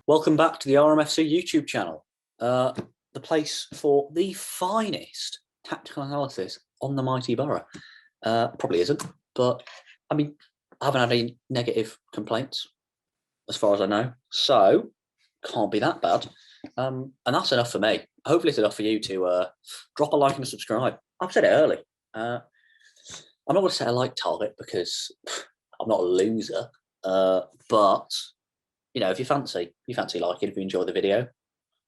Welcome back to the OurMFC YouTube channel, the place for the finest tactical analysis on the mighty Boro. Probably isn't, but I mean, I haven't had any negative complaints as far as I know, so can't be that bad. And that's enough for me. Hopefully it's enough for you to drop a like and a subscribe. I've said it early. I'm not going to set a like target because I'm not a loser, but you know, if you fancy liking, if you enjoy the video,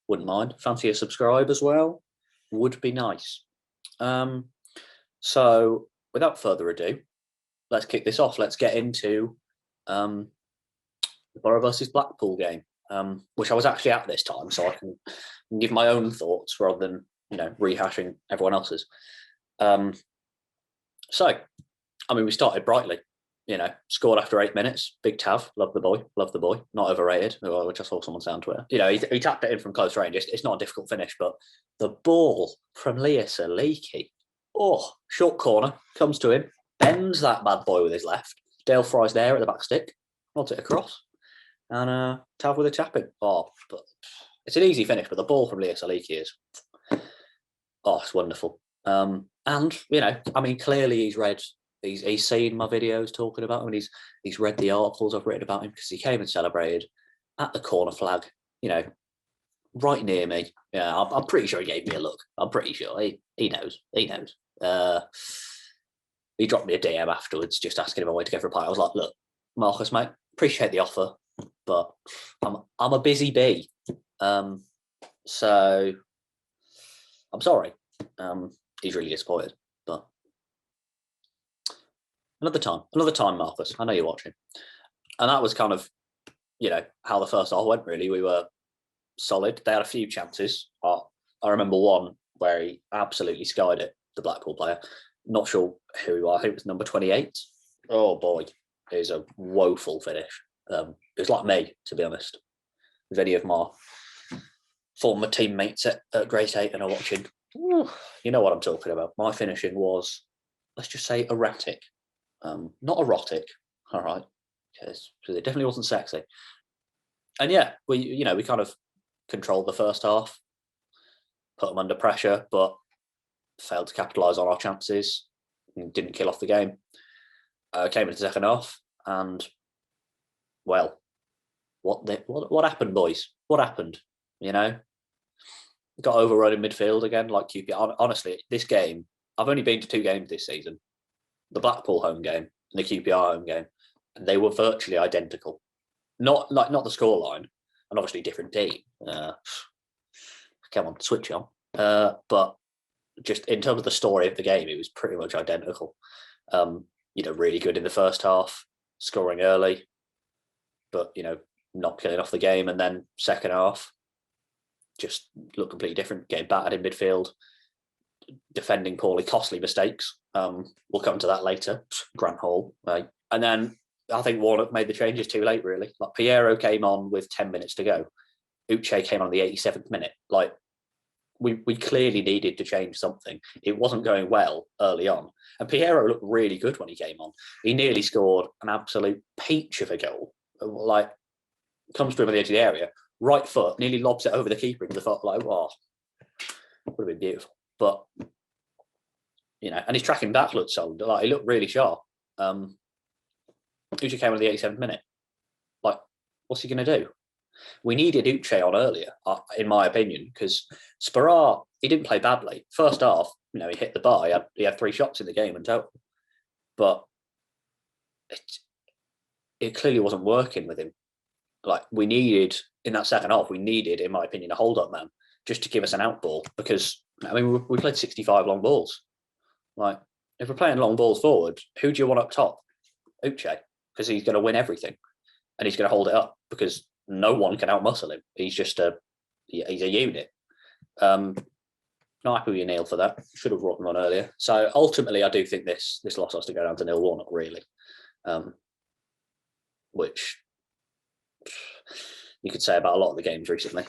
wouldn't mind. Fancy a subscribe as well, would be nice. So without further ado, let's kick this off. Let's get into the Boro versus Blackpool game, which I was actually at this time, so I can give my own thoughts rather than, you know, rehashing everyone else's. So, I mean, we started brightly. You know, scored after 8 minutes. Big Tav, love the boy, not overrated, which I saw someone say on Twitter. You know, he tapped it in from close range. It's not a difficult finish, but the ball from Leiki, short corner, comes to him, bends that bad boy with his left. Dale Fry's there at the back stick, nods it across, and Tav with a tapping. But it's an easy finish, but the ball from Leiki is, it's wonderful. And, you know, I mean, clearly he's seen my videos talking about him, and he's read the articles I've written about him, because he came and celebrated at the corner flag, you know, right near me. Yeah, I'm pretty sure he gave me a look. I'm pretty sure he knows. He knows. He dropped me a DM afterwards, just asking if I wanted to go for a pint. I was like, look, Marcus, mate, appreciate the offer, but I'm a busy bee. So I'm sorry. He's really disappointed, but another time, Marcus. I know you're watching. And that was kind of, you know, how the first half went, really. We were solid. They had a few chances. I remember one where he absolutely skied it, the Blackpool player. Not sure who he was. I think it was number 28. Oh, boy. It was a woeful finish. It was like me, to be honest. If any of my former teammates at Grade 8 and are watching, you know what I'm talking about. My finishing was, let's just say, erratic. Not erotic, all right, because it definitely wasn't sexy. And yeah, we kind of controlled the first half, put them under pressure, but failed to capitalise on our chances, and didn't kill off the game. Came into the second half, and well, what happened, boys? What happened? You know, got overrun in midfield again, like QPR. Honestly, this game, I've only been to 2 games this season. The Blackpool home game and the QPR home game, and they were virtually identical. Not the scoreline, and obviously different team. Come on, switch on. But just in terms of the story of the game, it was pretty much identical. You know, really good in the first half, scoring early, but, you know, not killing off the game. And then second half, just looked completely different, getting battered in midfield, defending poorly, costly mistakes. We'll come to that later. Grant Hall, right? And then I think Warnock made the changes too late, really. Like, Piero came on with 10 minutes to go. Uche came on the 87th minute. Like, we clearly needed to change something. It wasn't going well early on. And Piero looked really good when he came on. He nearly scored an absolute peach of a goal. Like, comes to him on the edge of the area, right foot, nearly lobs it over the keeper into the foot. Like, would have been beautiful. But, you know, and his tracking back looked solid. Like, he looked really sharp. Uche came on the 87th minute. Like, what's he going to do? We needed Uche on earlier, in my opinion, because Sparrow, he didn't play badly. First half, you know, he hit the bar. He had 3 shots in the game in total. But it clearly wasn't working with him. Like, we needed, in that second half, in my opinion, a hold-up man just to give us an out ball, because, I mean, we played 65 long balls. Like, if we're playing long balls forward, who do you want up top? Uche, because he's going to win everything, and he's going to hold it up, because no one can outmuscle him. He's just he's a unit. Not happy with you, Neil, for that. Should have brought him on earlier. So ultimately, I do think this loss has to go down to Neil Warnock, really, which you could say about a lot of the games recently.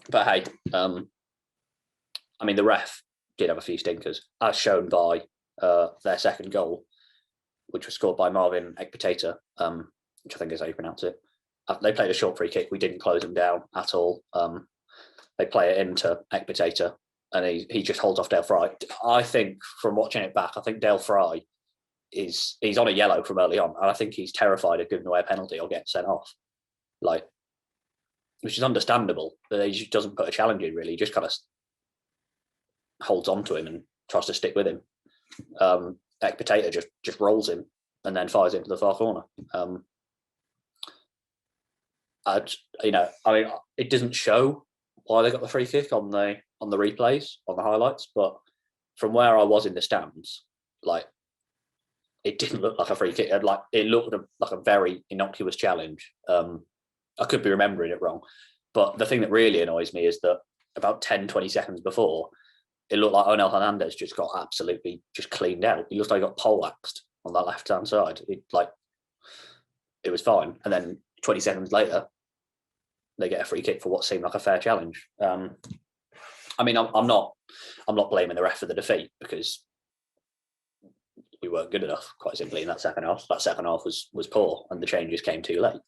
But hey, I mean, the ref did have a few stinkers, as shown by their second goal, which was scored by Marvin Ekpiteta, which I think is how you pronounce it. they played a short free kick. We didn't close them down at all. They play it into Ekpiteta, and he just holds off Dale Fry. I think from watching it back, I think Dale Fry he's on a yellow from early on, and I think he's terrified of giving away a penalty or getting sent off, like, which is understandable. But he just doesn't put a challenge in, really. He just kind of holds on to him and tries to stick with him. Ekpiteta just rolls him and then fires into the far corner. It doesn't show why they got the free kick on the replays, on the highlights, but from where I was in the stands, like, it didn't look like a free kick. It looked like a very innocuous challenge. I could be remembering it wrong, but the thing that really annoys me is that about 10, 20 seconds before, it looked like Onel Hernandez just got absolutely just cleaned out. He looks like he got poleaxed on that left-hand side. It was fine. And then 20 seconds later, they get a free kick for what seemed like a fair challenge. I'm not blaming the ref for the defeat, because we weren't good enough, quite simply, in that second half. That second half was poor, and the changes came too late.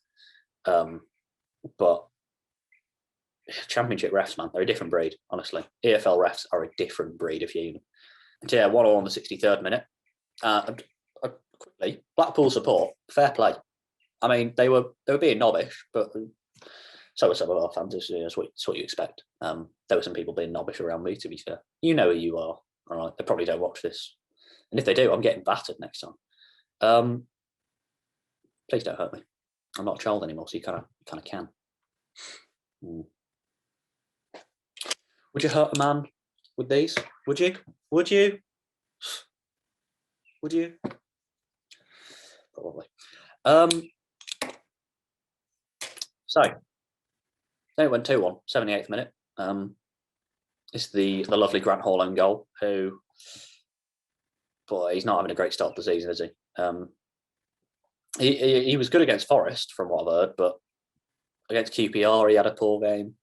But Championship refs, man, they're a different breed, honestly. EFL refs are a different breed of human. And yeah, 1-1 on the 63rd minute. Quickly, Blackpool support, fair play. I mean, they were being knobbish, but so were some of our fans. It's what you expect. There were some people being knobbish around me, to be fair. You know who you are, all right? They probably don't watch this. And if they do, I'm getting battered next time. Please don't hurt me. I'm not a child anymore, so you kind of can. Would you hurt a man with these? Would you? Would you? Would you? Probably. So, then it went 2-1, 78th minute. It's the lovely Grant Hall own goal, who, boy, he's not having a great start to the season, is he? He was good against Forest, from what I've heard, but against QPR, he had a poor game.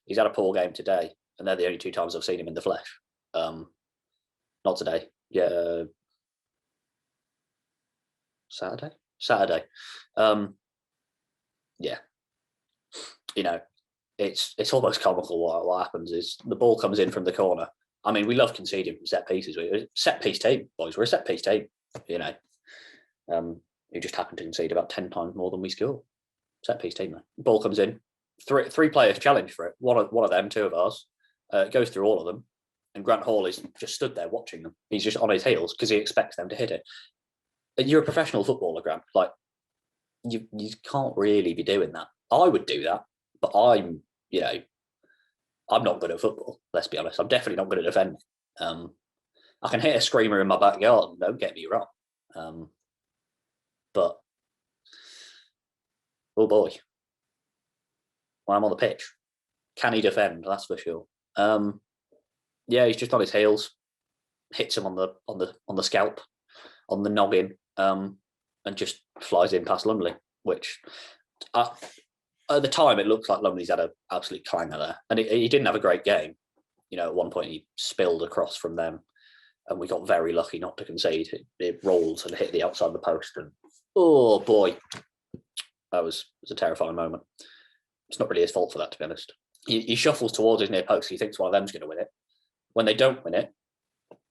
He's had a poor game today, and they're the only two times I've seen him in the flesh. Not today. Yeah. Saturday. Yeah. It's almost comical what happens is the ball comes in from the corner. I mean, we love conceding from set pieces. We're a set piece team, boys. We're a set piece team, who just happened to concede about 10 times more than we score. Set piece team, though. Ball comes in. Three players challenge for it. One of them, two of ours, goes through all of them. And Grant Hall is just stood there watching them. He's just on his heels because he expects them to hit it. And you're a professional footballer, Grant. Like, you can't really be doing that. I would do that, but I'm not good at football, let's be honest. I'm definitely not good at defending. I can hit a screamer in my backyard, don't get me wrong. But, oh boy, when I'm on the pitch, can he defend? That's for sure. Yeah, he's just on his heels, hits him on the scalp, on the noggin, and just flies in past Lumley, which at the time it looks like Lumley's had an absolute clanger there, and he didn't have a great game. At one point he spilled across from them, and we got very lucky not to concede. It rolled and hit the outside of the post, and oh boy, that was a terrifying moment. It's not really his fault for that, to be honest. He shuffles towards his near post. He thinks one of them's going to win it. When they don't win it,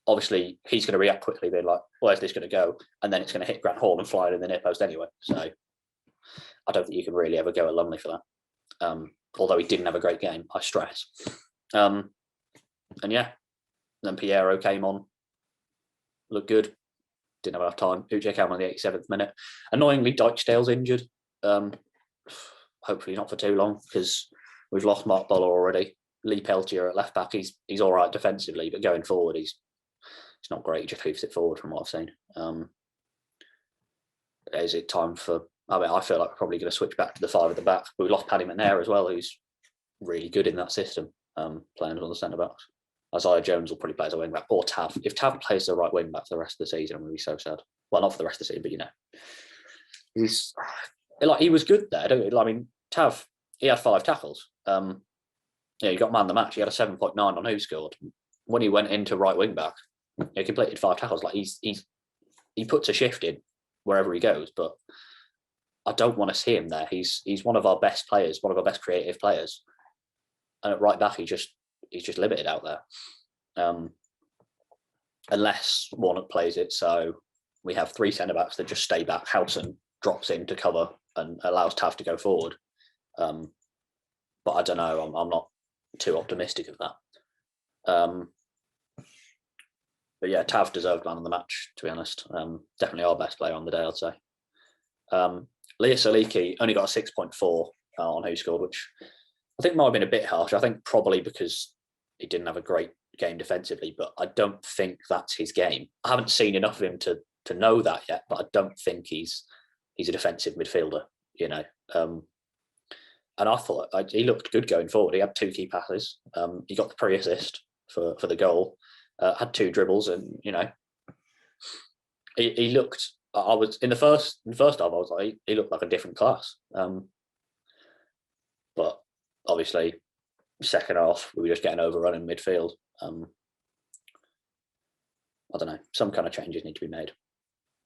obviously he's going to react quickly, being like, where's this going to go? And then it's going to hit Grant Hall and fly in the near post anyway. So I don't think you can really ever go at Lumley for that. Although he didn't have a great game, I stress. And yeah, then Piero came on, looked good, didn't have enough time. Uche came on the 87th minute. Annoyingly, Dyksdale's injured. Hopefully not for too long, because we've lost Mark Boller already. Lee Peltier at left back, he's all right defensively, but going forward, he's not great. He just hoops it forward from what I've seen. Is it time for? I mean, I feel like we're probably going to switch back to the five at the back. But we lost Paddy McNair as well, who's really good in that system, playing on the centre backs. Isaiah Jones will probably play as a wing back, or Tav. If Tav plays the right wing back for the rest of the season, I'm going to be so sad. Well, not for the rest of the season, but he's he was good there. I mean, Tav, he had 5 tackles. He got man of the match. He had a 7.9 on who scored. When he went into right wing back, he completed 5 tackles. Like he puts a shift in wherever he goes, but I don't want to see him there. He's one of our best players, one of our best creative players, and at right back he's just limited out there. Unless Warnock plays it, so we have 3 centre backs that just stay back. Houghton drops in to cover and allows Tav to go forward. But I don't know. I'm not too optimistic of that. But yeah, Tav deserved man of the match, to be honest. Definitely our best player on the day, I'd say. Leah Saliki only got a 6.4 on Who Scored, which I think might have been a bit harsh. I think probably because he didn't have a great game defensively, but I don't think that's his game. I haven't seen enough of him to know that yet, but I don't think he's a defensive midfielder, you know. And I thought he looked good going forward. He had 2 key passes. He got the pre-assist for the goal. Had 2 dribbles, and you know, he looked. I was in the first half. I was like, he looked like a different class. But obviously, second half we were just getting overrun in midfield. I don't know. Some kind of changes need to be made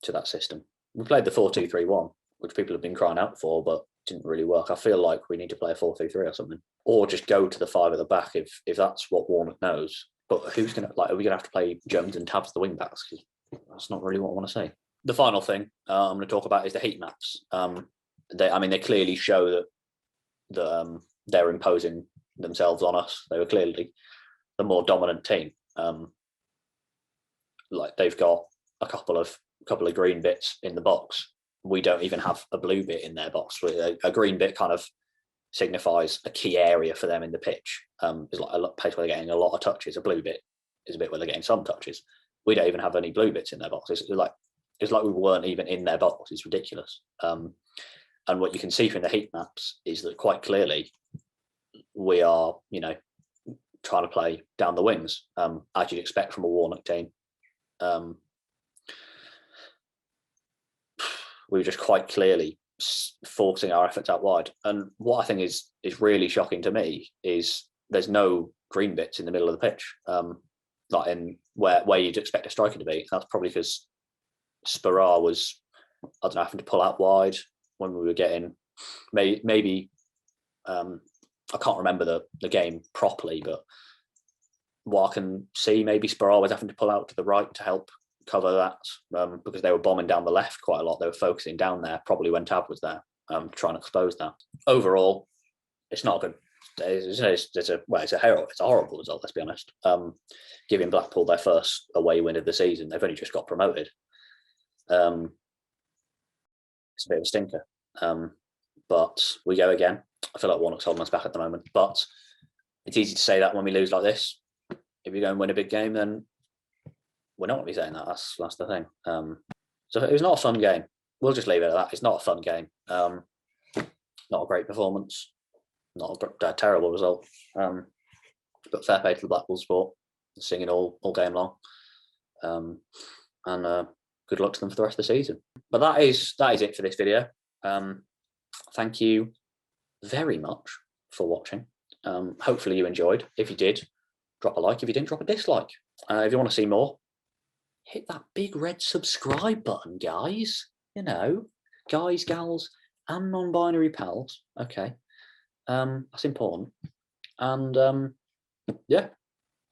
to that system. We played the 4-2-3-1, which people have been crying out for, but didn't really work. I feel like we need to play a 4-3-3 or something, or just go to the 5 at the back if that's what Warnock knows. But who's gonna are we gonna have to play Jones and Tabs the wing backs? Because that's not really what I want to see. The final thing I'm going to talk about is the heat maps. They clearly show that they're imposing themselves on us. They were clearly the more dominant team. Like they've got a couple of green bits in the box. We don't even have a blue bit in their box. A green bit kind of signifies a key area for them in the pitch. It's like a place where they're getting a lot of touches. A blue bit is a bit where they're getting some touches. We don't even have any blue bits in their box. It's like we weren't even in their box. It's ridiculous. And what you can see from the heat maps is that quite clearly we are, you know, trying to play down the wings, as you'd expect from a Warnock team. We were just quite clearly forcing our efforts out wide. And what I think is really shocking to me is there's no green bits in the middle of the pitch, like in where you'd expect a striker to be. That's probably because Sparrow was, I don't know, having to pull out wide when we were getting maybe I can't remember the game properly, but what I can see, maybe Sparrow was having to pull out to the right to help cover that, because they were bombing down the left quite a lot. They were focusing down there, probably when Tab was there, trying to expose that. Overall, it's not good. It's a horrible result, let's be honest. Giving Blackpool their first away win of the season. They've only just got promoted. It's a bit of a stinker. But we go again. I feel like Warnock's holding us back at the moment. But it's easy to say that when we lose like this. If you go and win a big game, then we're not going to be saying that. That's the thing. So it was not a fun game. We'll just leave it at that. It's not a fun game. Not a great performance. Not a terrible result. But fair play to the Blackpool sport. Singing all game long. And good luck to them for the rest of the season. But that is it for this video. Thank you very much for watching. Hopefully you enjoyed. If you did, drop a like. If you didn't, drop a dislike. If you want to see more, hit that big red subscribe button, guys. You know, guys, gals, and non-binary pals. Okay. That's important. And yeah,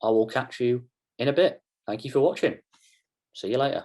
I will catch you in a bit. Thank you for watching. See you later.